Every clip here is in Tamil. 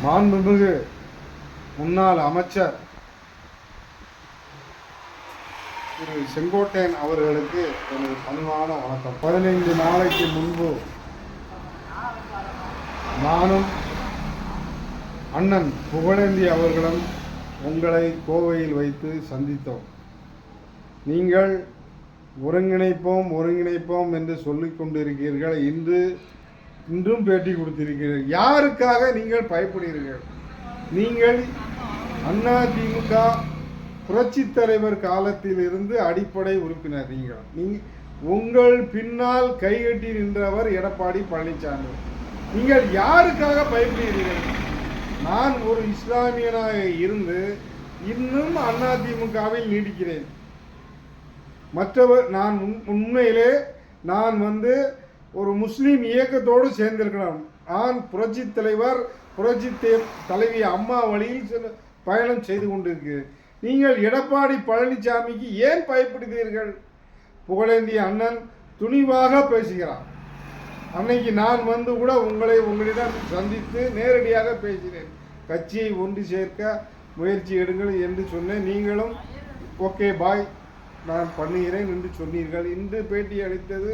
மாண்புமிகு முன்னாள் அமைச்சர் திரு செங்கோட்டையன் அவர்களுக்கு எனது பணிவான வணக்கம். 15 நாளைக்கு முன்பு நானும் அண்ணன் புகழேந்தி அவர்களும் உங்களை கோவையில் வைத்து சந்தித்தோம். நீங்கள் ஒருங்கிணைப்போம் என்று சொல்லிக் கொண்டிருக்கிறீர்கள். இன்றும் பேட்டி கொடுத்திருக்கிறீர்கள். யாருக்காக நீங்கள் பயப்படுகிறீர்கள்? நீங்கள் அதிமுக புரட்சித் தலைவர் காலத்தில் இருந்து அடிப்படை உறுப்பினர். நீங்கள் உங்கள் பின்னால் கைகட்டி நின்றவர் எடப்பாடி பழனிசாமி. நீங்கள் யாருக்காக பயப்படுகிறீர்கள்? நான் ஒரு இஸ்லாமியனாக இருந்து இன்னும் அதிமுகவில் நீடிக்கிறேன். மற்றவர் நான் உண்மையிலே ஒரு முஸ்லீம் இயக்கத்தோடு சேர்ந்திருக்கலாம். நான் புரட்சி தலைவி அம்மா வழியில் பயணம் செய்து கொண்டிருக்கிறேன். நீங்கள் எடப்பாடி பழனிசாமிக்கு ஏன் பயப்படுகிறீர்கள்? புகழேந்தி அண்ணன் துணிவாக பேசுகிறார். அன்னைக்கு நான் கூட உங்களிடம் சந்தித்து நேரடியாக பேசினேன். கட்சியை ஒன்று சேர்க்க முயற்சி எடுங்கள் என்று சொன்னேன். நீங்களும் ஓகே பாய் நான் பண்ணுகிறேன் என்று சொன்னீர்கள். இன்று பேட்டி அளித்தது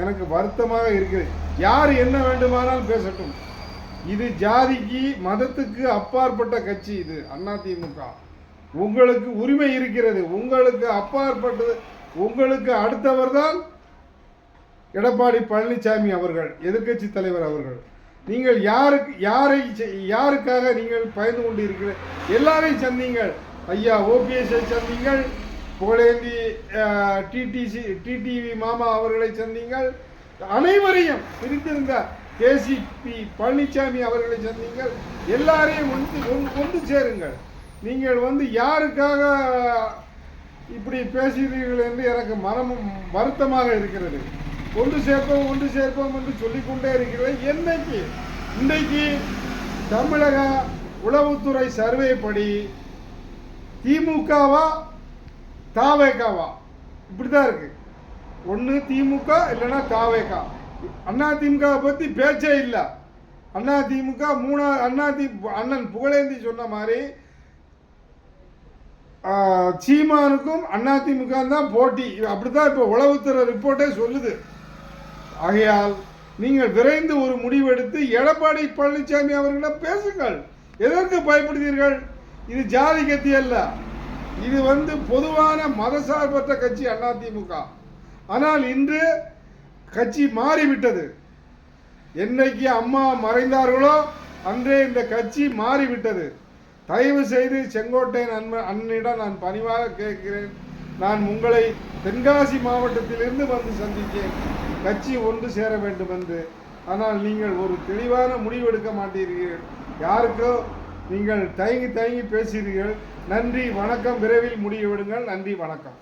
எனக்கு வருத்தமாக இருக்கிறது. யார் என்ன வேண்டுமானால் பேசட்டும். இது ஜாதிக்கு மதத்துக்கு அப்பாற்பட்ட கட்சி. இது அதிமுக. உங்களுக்கு உரிமை இருக்கிறது. உங்களுக்கு அப்பாற்பட்டது. உங்களுக்கு அடுத்தவர் தான் எடப்பாடி பழனிசாமி அவர்கள், எதிர்க்கட்சி தலைவர் அவர்கள். நீங்கள் யாருக்காக நீங்கள் பயந்து கொண்டு இருக்கிற? எல்லாரையும் சந்திங்கள். ஐயா ஓபிஎஸ்ஐ சந்திங்கள், புகழேந்தி டிடிவி மாமா அவர்களை சந்திங்கள், அனைவரையும் பிரித்திருந்த கேசிபி பழனிசாமி அவர்களை சந்திங்கள். எல்லாரையும் ஒன்று சேருங்கள். நீங்கள் யாருக்காக இப்படி பேசுகிறீர்கள் என்று எனக்கு மனமும் வருத்தமாக இருக்கிறது. ஒன்று சேர்ப்போம் என்று சொல்லிக்கொண்டே இருக்கிறது. இன்றைக்கு தமிழக உளவுத்துறை சர்வே படி திமுகவா தாவேகாவா இப்படிதான் இருக்கு. ஒன்று திமுக இல்லைன்னா தாவேகா. அதிமுக பற்றி பேச்சே இல்லை. அதிமுக அண்ணன் புகழேந்தி சொன்ன மாதிரி சீமானுக்கும் அதிமுக தான் போட்டி. அப்படித்தான் இப்போ உளவுத்துறை ரிப்போர்ட்டே சொல்லுது. ஆகையால் நீங்கள் விரைந்து ஒரு முடிவெடுத்து எடப்பாடி பழனிசாமி அவர்களிடம் பேசுங்கள். எதற்கு பயப்படுகிறீர்கள்? இது ஜாதி கட்சி அல்ல. இது பொதுவான மதசார்பற்ற கட்சி அதிமுக. ஆனால் இன்று கட்சி மாறிவிட்டது. என்னைக்கு அம்மா மறைந்தார்களோ அன்றே இந்த கட்சி மாறிவிட்டது. தயவு செய்து செங்கோட்டையன் அண்ணனிடம் நான் பணிவாக கேட்கிறேன். நான் உங்களை தென்காசி மாவட்டத்திலிருந்து சந்தித்தேன், கட்சி ஒன்று சேர வேண்டும் என்று. ஆனால் நீங்கள் ஒரு தெளிவான முடிவெடுக்க மாட்டீர்கள். யாருக்கோ நீங்கள் தயங்கி பேசுகிறீர்கள். நன்றி வணக்கம். விரைவில் முடிவு விடுங்கள். நன்றி வணக்கம்.